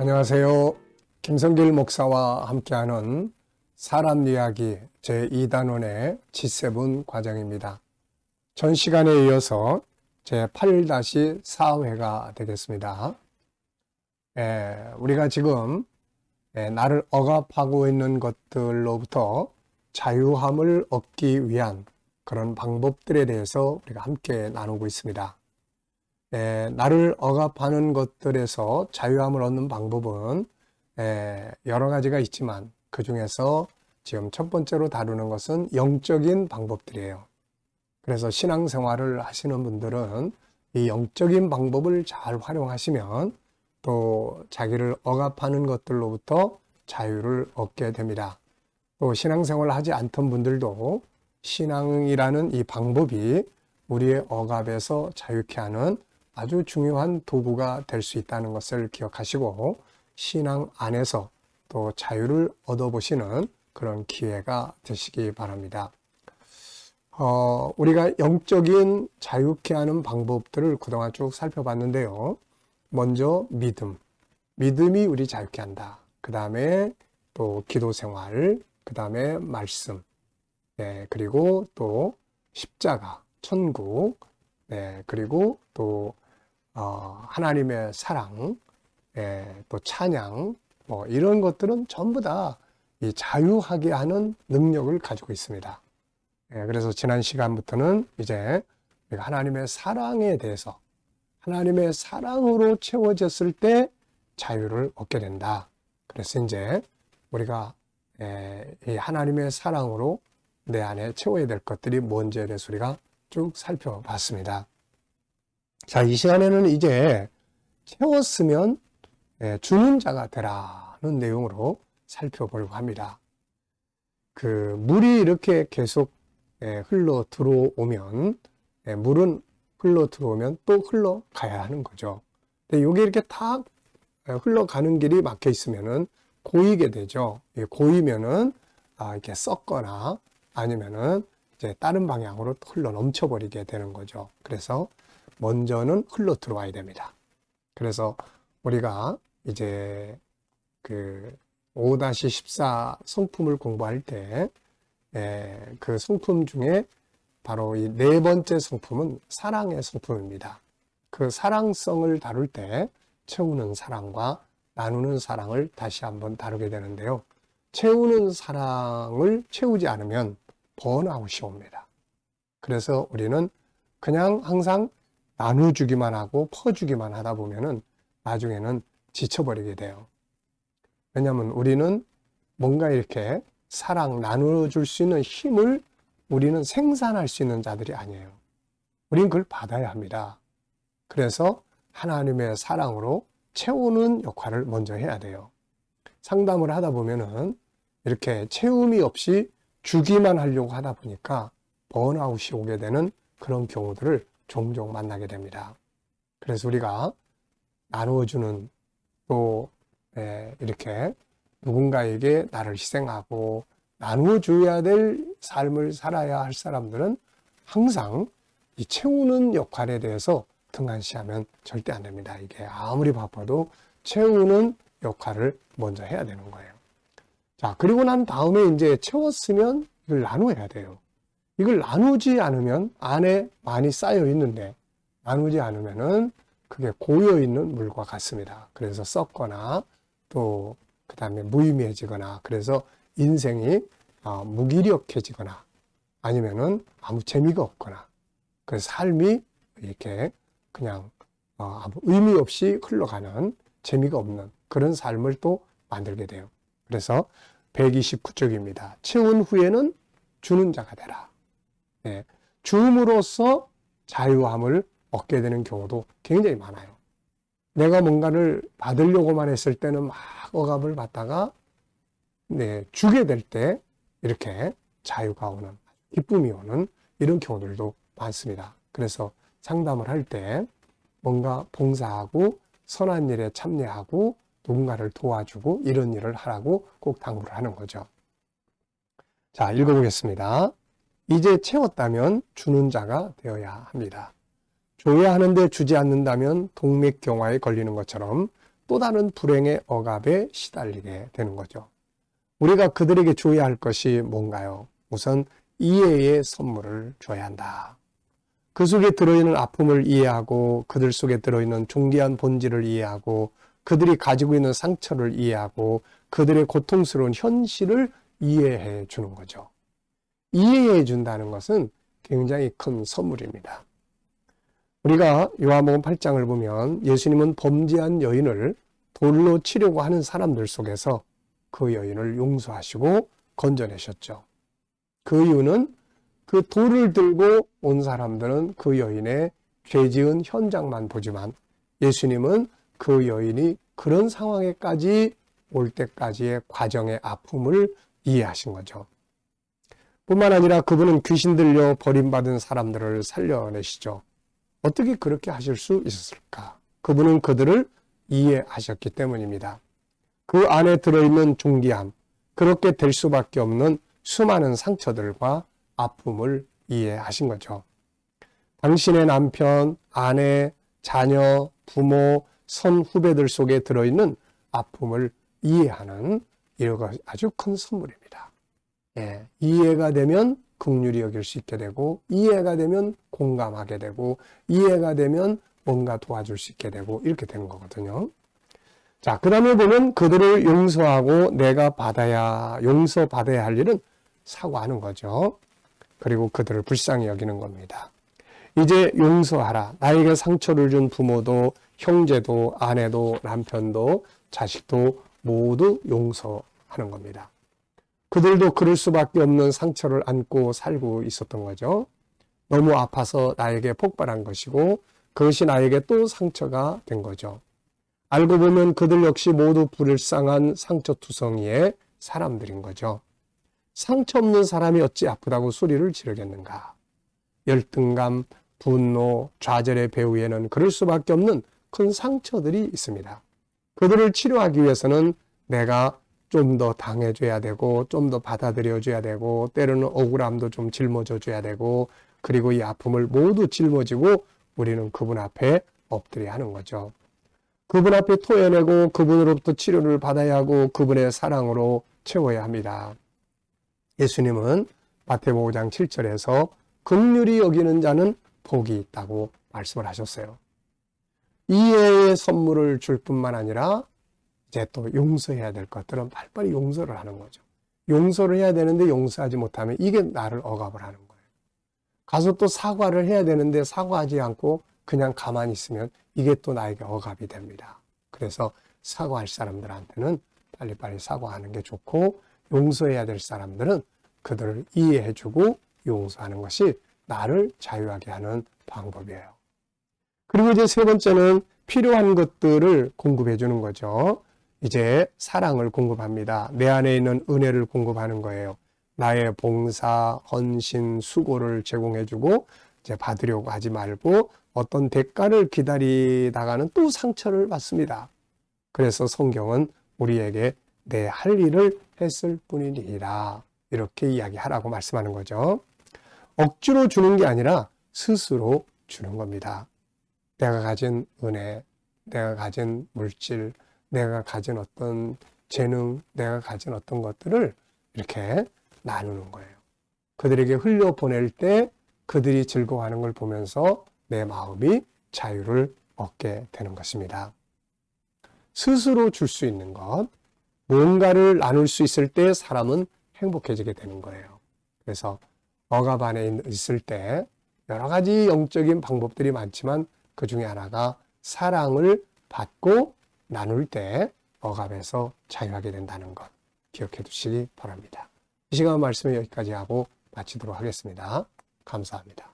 안녕하세요. 김성길 목사와 함께하는 사람 이야기 제2단원의 G7 과정입니다. 전 시간에 이어서 제8-4회가 되겠습니다. 우리가 지금 나를 억압하고 있는 것들로부터 자유함을 얻기 위한 그런 방법들에 대해서 우리가 함께 나누고 있습니다. 나를 억압하는 것들에서 자유함을 얻는 방법은 여러 가지가 있지만 그 중에서 지금 첫 번째로 다루는 것은 영적인 방법들이에요. 그래서 신앙생활을 하시는 분들은 이 영적인 방법을 잘 활용하시면 또 자기를 억압하는 것들로부터 자유를 얻게 됩니다. 또 신앙생활을 하지 않던 분들도 신앙이라는 이 방법이 우리의 억압에서 자유케 하는 아주 중요한 도구가 될 수 있다는 것을 기억하시고 신앙 안에서 또 자유를 얻어보시는 그런 기회가 되시기 바랍니다. 우리가 영적인 자유케 하는 방법들을 그동안 쭉 살펴봤는데요. 먼저 믿음이 우리 자유케 한다. 그 다음에 또 기도생활, 그 다음에 말씀, 그리고 또 십자가, 천국, 그리고 또 하나님의 사랑, 또 찬양, 이런 것들은 전부 다 이 자유하게 하는 능력을 가지고 있습니다. 그래서 지난 시간부터는 이제 우리가 하나님의 사랑에 대해서 하나님의 사랑으로 채워졌을 때 자유를 얻게 된다. 그래서 이제 우리가 이 하나님의 사랑으로 내 안에 채워야 될 것들이 뭔지에 대해서 우리가 쭉 살펴봤습니다. 자, 이 시간에는 이제 채웠으면 주는 자가 되라는 내용으로 살펴보려고 합니다. 그 물이 이렇게 계속 흘러 들어오면 물은 흘러 들어오면 또 흘러가야 하는 거죠. 근데 이게 이렇게 다 흘러가는 길이 막혀 있으면은 고이게 되죠. 고이면은 이렇게 썩거나 아니면은 이제 다른 방향으로 흘러 넘쳐버리게 되는 거죠. 그래서 먼저는 흘러 들어와야 됩니다. 그래서 우리가 이제 그 5-14 성품을 공부할 때 그 성품 중에 바로 이 네 번째 성품은 사랑의 성품입니다. 그 사랑성을 다룰 때 채우는 사랑과 나누는 사랑을 다시 한번 다루게 되는데요. 채우는 사랑을 채우지 않으면 번아웃이 옵니다. 그래서 우리는 그냥 항상 나눠주기만 하고 퍼주기만 하다 보면은 나중에는 지쳐버리게 돼요. 왜냐하면 우리는 뭔가 이렇게 사랑 나눠줄 수 있는 힘을 우리는 생산할 수 있는 자들이 아니에요. 우리는 그걸 받아야 합니다. 그래서 하나님의 사랑으로 채우는 역할을 먼저 해야 돼요. 상담을 하다 보면은 이렇게 채움이 없이 주기만 하려고 하다 보니까 번아웃이 오게 되는 그런 경우들을 종종 만나게 됩니다. 그래서 우리가 나누어주는 또 이렇게 누군가에게 나를 희생하고 나누어줘야 될 삶을 살아야 할 사람들은 항상 이 채우는 역할에 대해서 등한시하면 절대 안 됩니다. 이게 아무리 바빠도 채우는 역할을 먼저 해야 되는 거예요. 자, 그리고 난 다음에 이제 채웠으면 이걸 나눠야 돼요. 이걸 나누지 않으면 안에 많이 쌓여 있는데 나누지 않으면은 그게 고여 있는 물과 같습니다. 그래서 썩거나 또 그 다음에 무의미해지거나 그래서 인생이 무기력해지거나 아니면은 아무 재미가 없거나 그 삶이 이렇게 그냥 아무 의미 없이 흘러가는 재미가 없는 그런 삶을 또 만들게 돼요. 그래서 129쪽입니다. 채운 후에는 주는 자가 되라. 주음으로써 자유함을 얻게 되는 경우도 굉장히 많아요. 내가 뭔가를 받으려고만 했을 때는 막 억압을 받다가 주게 될 때 이렇게 자유가 오는, 기쁨이 오는 이런 경우들도 많습니다. 그래서 상담을 할 때 뭔가 봉사하고 선한 일에 참여하고 누군가를 도와주고 이런 일을 하라고 꼭 당부를 하는 거죠. 자, 읽어보겠습니다. 이제 채웠다면 주는 자가 되어야 합니다. 줘야 하는데 주지 않는다면 동맥경화에 걸리는 것처럼 또 다른 불행의 억압에 시달리게 되는 거죠. 우리가 그들에게 줘야 할 것이 뭔가요? 우선 이해의 선물을 줘야 한다. 그 속에 들어있는 아픔을 이해하고 그들 속에 들어있는 존귀한 본질을 이해하고 그들이 가지고 있는 상처를 이해하고 그들의 고통스러운 현실을 이해해 주는 거죠. 이해해 준다는 것은 굉장히 큰 선물입니다. 우리가 요한복음 8장을 보면 예수님은 범죄한 여인을 돌로 치려고 하는 사람들 속에서 그 여인을 용서하시고 건져내셨죠. 그 이유는 그 돌을 들고 온 사람들은 그 여인의 죄 지은 현장만 보지만 예수님은 그 여인이 그런 상황에까지 올 때까지의 과정의 아픔을 이해하신 거죠. 뿐만 아니라 그분은 귀신 들려 버림받은 사람들을 살려내시죠. 어떻게 그렇게 하실 수 있었을까? 그분은 그들을 이해하셨기 때문입니다. 그 안에 들어있는 존귀함, 그렇게 될 수밖에 없는 수많은 상처들과 아픔을 이해하신 거죠. 당신의 남편, 아내, 자녀, 부모, 선후배들 속에 들어있는 아픔을 이해하는 이거 아주 큰 선물입니다. 이해가 되면 긍휼히 여길 수 있게 되고 이해가 되면 공감하게 되고 이해가 되면 뭔가 도와줄 수 있게 되고 이렇게 되는 거거든요. 자, 그 다음에 보면 그들을 용서하고 내가 용서받아야 할 일은 사과하는 거죠. 그리고 그들을 불쌍히 여기는 겁니다. 이제 용서하라. 나에게 상처를 준 부모도 형제도 아내도 남편도 자식도 모두 용서하는 겁니다. 그들도 그럴 수밖에 없는 상처를 안고 살고 있었던 거죠. 너무 아파서 나에게 폭발한 것이고 그것이 나에게 또 상처가 된 거죠. 알고 보면 그들 역시 모두 불쌍한 상처투성이의 사람들인 거죠. 상처 없는 사람이 어찌 아프다고 소리를 지르겠는가. 열등감, 분노, 좌절의 배후에는 그럴 수밖에 없는 큰 상처들이 있습니다. 그들을 치료하기 위해서는 내가 좀 더 당해줘야 되고 좀 더 받아들여줘야 되고 때로는 억울함도 좀 짊어져줘야 되고 그리고 이 아픔을 모두 짊어지고 우리는 그분 앞에 엎드려야 하는 거죠. 그분 앞에 토해내고 그분으로부터 치료를 받아야 하고 그분의 사랑으로 채워야 합니다. 예수님은 마태복음 5장 7절에서 긍휼히 여기는 자는 복이 있다고 말씀을 하셨어요. 이해의 선물을 줄 뿐만 아니라 이제 또 용서해야 될 것들은 빨리빨리 용서를 하는 거죠. 용서를 해야 되는데 용서하지 못하면 이게 나를 억압을 하는 거예요. 가서 또 사과를 해야 되는데 사과하지 않고 그냥 가만히 있으면 이게 또 나에게 억압이 됩니다. 그래서 사과할 사람들한테는 빨리빨리 사과하는 게 좋고 용서해야 될 사람들은 그들을 이해해주고 용서하는 것이 나를 자유하게 하는 방법이에요. 그리고 이제 세 번째는 필요한 것들을 공급해 주는 거죠. 이제 사랑을 공급합니다. 내 안에 있는 은혜를 공급하는 거예요. 나의 봉사, 헌신, 수고를 제공해 주고 이제 받으려고 하지 말고 어떤 대가를 기다리다가는 또 상처를 받습니다. 그래서 성경은 우리에게 내 할 일을 했을 뿐이니라 이렇게 이야기하라고 말씀하는 거죠. 억지로 주는 게 아니라 스스로 주는 겁니다. 내가 가진 은혜, 내가 가진 물질, 내가 가진 어떤 재능, 내가 가진 어떤 것들을 이렇게 나누는 거예요. 그들에게 흘려보낼 때 그들이 즐거워하는 걸 보면서 내 마음이 자유를 얻게 되는 것입니다. 스스로 줄 수 있는 것, 뭔가를 나눌 수 있을 때 사람은 행복해지게 되는 거예요. 그래서 억압 안에 있을 때 여러 가지 영적인 방법들이 많지만 그 중에 하나가 사랑을 받고 나눌 때 억압에서 자유하게 된다는 것 기억해 두시기 바랍니다. 이 시간 말씀을 여기까지 하고 마치도록 하겠습니다. 감사합니다.